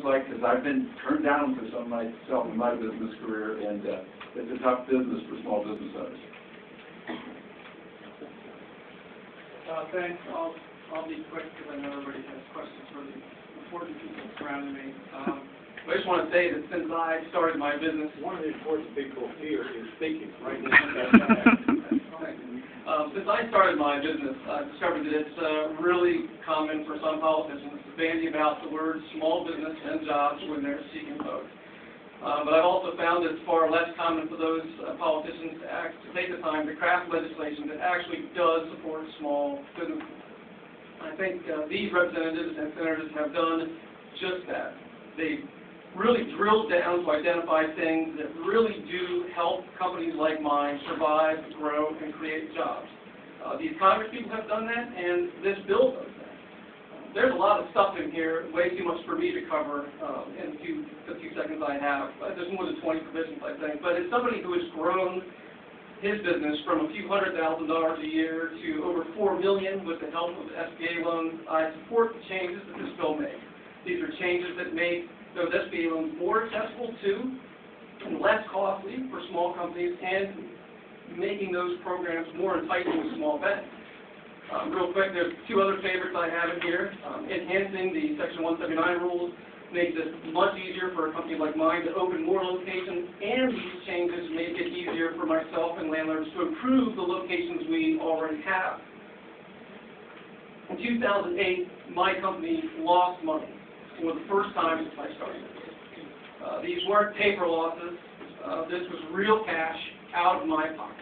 looks like, because I've been turned down for some myself in my business career, and it's a tough business for small business owners. Thanks. I'll be quick because I know everybody has questions for the important people surrounding me. I just want to say that since I started my business, One of the important people here is speaking right now. since I started my business, I discovered that it's really common for some politicians to bandy about the words small business and jobs when they're seeking votes. But I've also found that it's far less common for those politicians to take the time to craft legislation that actually does support small businesses. I think these representatives and senators have done just that. They've really drilled down to identify things that really do help companies like mine survive, grow, and create jobs. These Congress people have done that, and this bill does that. There's a lot of stuff in here, way too much for me to cover in the few seconds I have. There's more than 20 provisions, I think. But as somebody who has grown his business from a few $100,000 a year to over $4 million with the help of SBA loans, I support the changes that this bill makes. These are changes that make those SBA loans more accessible to and less costly for small companies, and making those programs more enticing to small banks. Real quick, there's two other favorites I have in here. Enhancing the Section 179 rules makes it much easier for a company like mine to open more locations, and these changes make it easier for myself and landlords to improve the locations we already have. In 2008, my company lost money for the first time since I started. These weren't paper losses. This was real cash out of my pocket.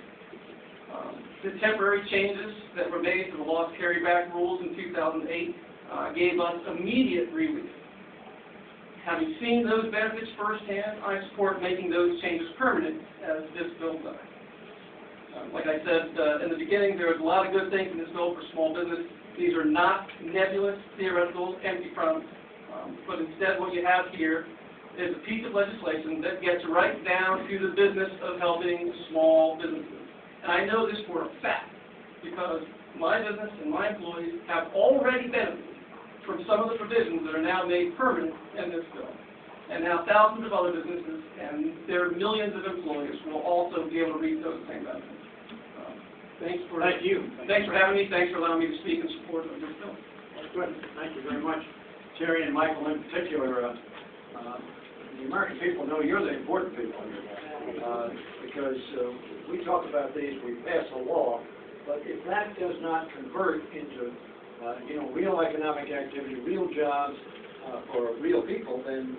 The temporary changes that were made to the loss carryback rules in 2008 gave us immediate relief. Having seen those benefits firsthand, I support making those changes permanent, as this bill does. Like I said in the beginning, there was a lot of good things in this bill for small business. These are not nebulous, theoretical, empty promises. But instead what you have here is a piece of legislation that gets right down to the business of helping small businesses. And I know this for a fact, because my business and my employees have already benefited from some of the provisions that are now made permanent in this bill. And now thousands of other businesses and their millions of employees will also be able to reap those same benefits. Thanks for having me. Thanks for allowing me to speak in support of this bill. That's good. Thank you very much. Terry and Michael in particular, the American people know you're the important people here, because we talk about these, we pass a law, but if that does not convert into real economic activity, real jobs for real people, then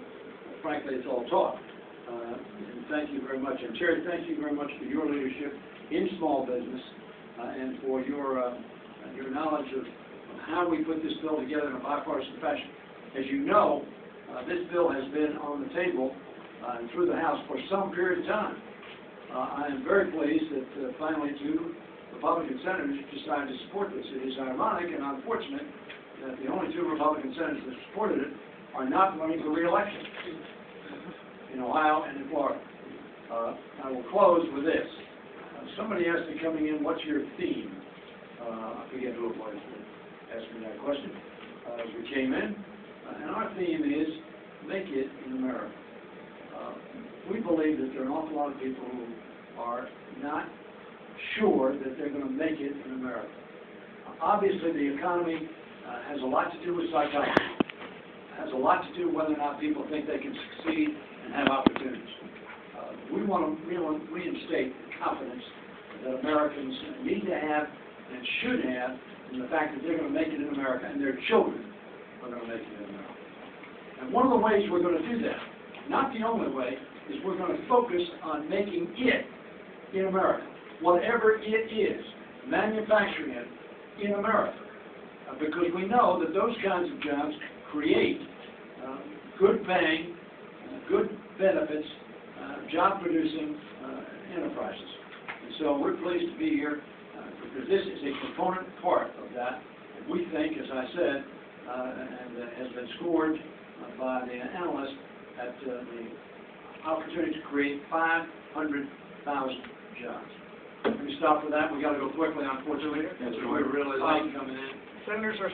frankly it's all talk. And thank you very much. And Terry, thank you very much for your leadership in small business and for your knowledge of how we put this bill together in a bipartisan fashion. As you know, this bill has been on the table and through the House for some period of time. I am very pleased that finally two Republican senators decided to support this. It is ironic and unfortunate that the only two Republican senators that supported it are not running for re-election in Ohio and in Florida. I will close with this. Somebody asked me coming in, what's your theme? I forget who it was that asked me that question as we came in. And our theme is, make it in America. We believe that there are an awful lot of people who are not sure that they're going to make it in America. Obviously, the economy has a lot to do with psychology. It has a lot to do with whether or not people think they can succeed and have opportunities. We want to reinstate the confidence that Americans need to have and should have in the fact that they're going to make it in America, and their children are going to make it in America. And one of the ways we're going to do that, not the only way, is we're going to focus on making it in America, whatever it is, manufacturing it in America, because we know that those kinds of jobs create good paying, good benefits, job-producing enterprises. And so we're pleased to be here because this is a component part of that. And we think, as I said, and has been scored by the analysts, at the opportunity to create 500,000 jobs. Let me stop with that. We got to go quickly, unfortunately. We're really late coming in. Senators are